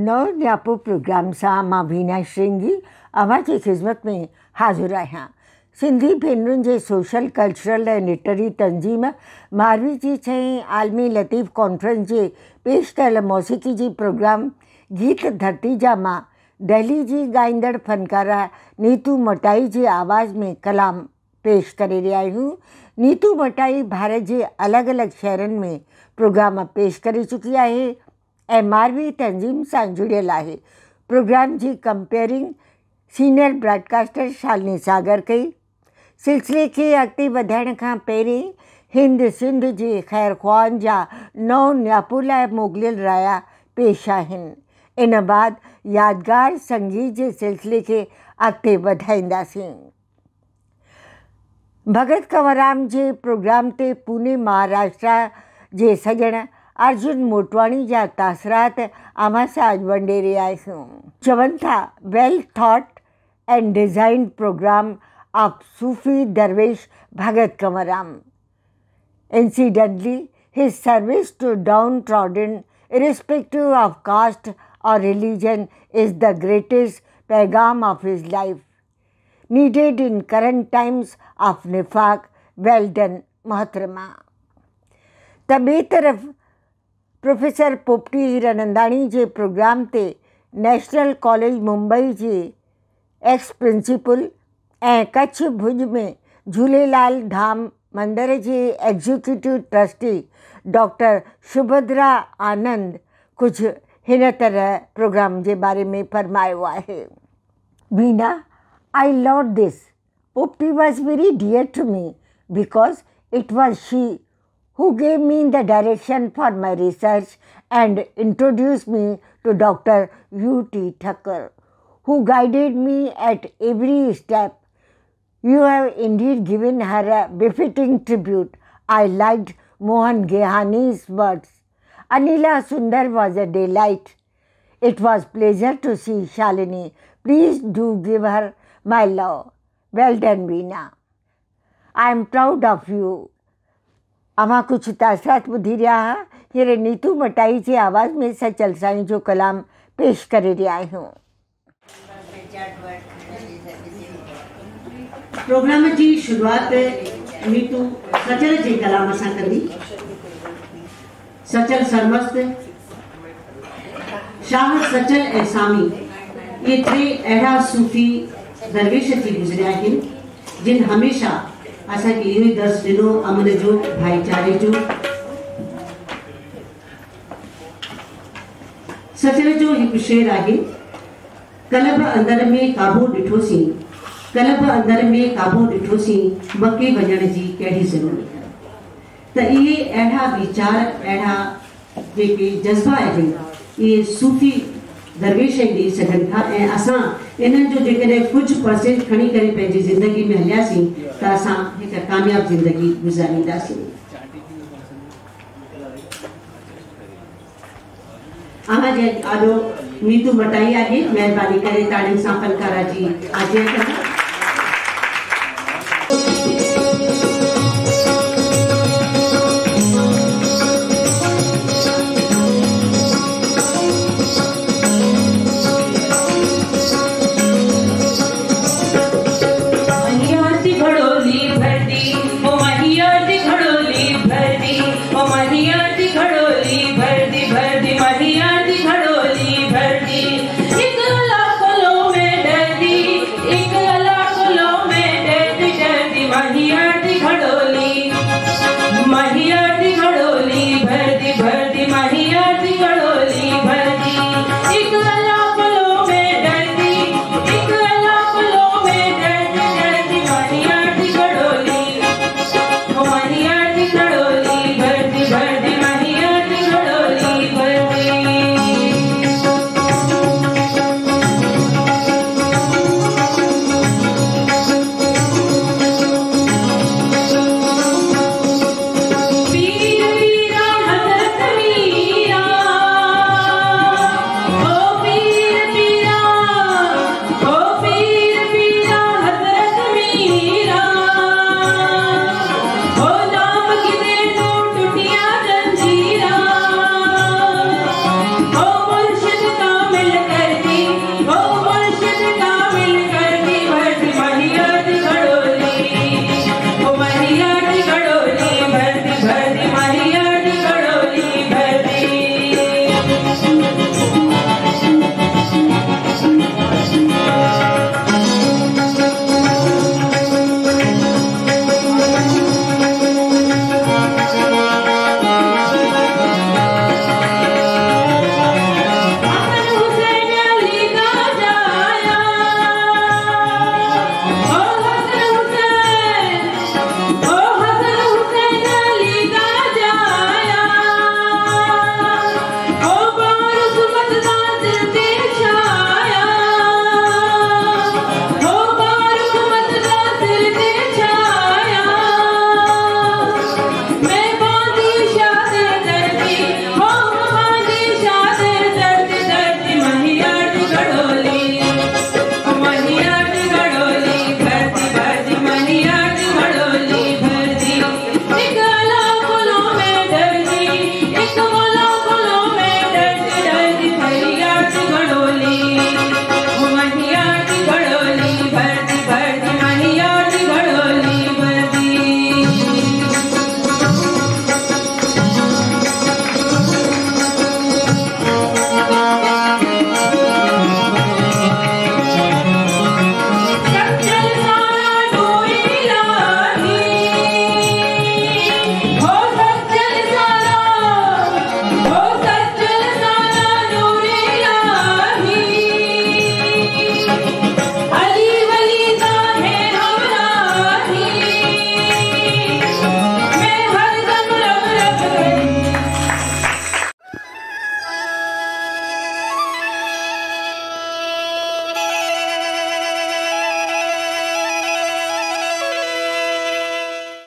नौ न्यापो programme सां मां वीना श्रृंगी अव्हां जी ख़िदमत में हाज़िर आहियां। सिंधी भेनरुनि जे सोशल कल्चरल ऐं लिटरी तंज़ीम मारवी जी 6वीं आलमी लतीफ़ कॉन्फ्रेंस जे पेश कयल मौसीक़ी जी प्रोग्राम गीत धरती जा मां दिल्ली जी ॻाईंदड़ फ़नकारा नीतू मटाई जे आवाज़ में कलाम पेश करे रहिया आहियूं। नीतू मटाई भारत जे अलॻि अलॻि शहरनि में प्रोग्राम पेश करे चुकी आहे ऐं मारवी तंज़ीम सां जुड़ियल आहे। प्रोग्राम जी कंपेयरिंग सीनियर ब्रॉडकास्टर शालिनी सागर कई। सिलसिले खे अॻिते वधाइण खां पहिरीं हिंद सिंध जे ख़ैरख़्वाहनि जा 9 न्यापो लाइ मोकिलियल राया पेश आहिनि। इन बाद यादगार संगीत जे सिलसिले खे अॻिते वधाईंदासीं। भगत कंवरराम जे प्रोग्राम ते पुणे महाराष्ट्र जे सॼण अर्जुन मोटवाणी जा तासरात अव्हां सां वंडे रहिया आहियूं। चवनि था well thought and design programme of सूफ़ी दरवेश Bhagat Kanwarram. Incidentally, his service to downtrodden, irrespective of caste or religion, is the greatest पैगाम of his life, needed in current times of nifaq. Well done, मोहतरमा। त ॿिए तरफ़ प्रोफेसर पोपटी हीरानंदाणी जे program ते national college Mumbai जे एक्स प्रिंसिपल ऐं कच्छ भुज में झूलेलाल धाम मंदिर जे executive trustee doctor Shubhadra Anand कुझु हिन तरह प्रोग्राम जे बारे में फरमायो आहे। Veena, I love this. Popati was very dear to me because it was she who gave me the direction for my research and introduced me to Dr. U.T. Thakur, who guided me at every step. You have indeed given her a befitting tribute. I liked Mohan Gehani's words. Anila Sundar was a delight. It was pleasure to see Shalini. Please do give her my love. Well done, Veena. I am proud of you. अव्हां कुझु तासरात ॿुधी रहिया हुआ। हींअर नीतू मटाई जे आवाज़ में सचल साईं जो कलाम पेश करे रहिया आहियूं। प्रोग्राम जी शुरूआत नीतू सचल जे कलाम सां कंदी। सचल सरमस्त, शाह सचल ऐं सामी इहे टे अहिड़ा सूफ़ी दरवेश थी गुज़रिया आहिनि जिन हमेशह असांखे इहो ई दर्स ॾिनो अमन जो, भाईचारे जो। सचल जो हिकु शेर आहे, कलब अंदर में काबू ॾिठोसीं, कलब अंदर में काबू ॾिठोसीं, मके वञण जी कहिड़ी ज़रूरत। त इहे अहिड़ा वीचार, अहिड़ा जेके जज़्बा आहिनि, इहे सूफ़ी दरवेश ॾेई सघनि था ऐं असां इन्हनि जो जेकॾहिं कुझु परसेंट खणी करे पंहिंजी ज़िंदगी में हलियासीं त असां हिकु कामयाबु ज़िंदगी गुज़ारींदासीं। अव्हां जे आॾो नीतू मटाई आहे। महिरबानी करे ताड़ियुनि सां फनकारा जी आजिया कंदा।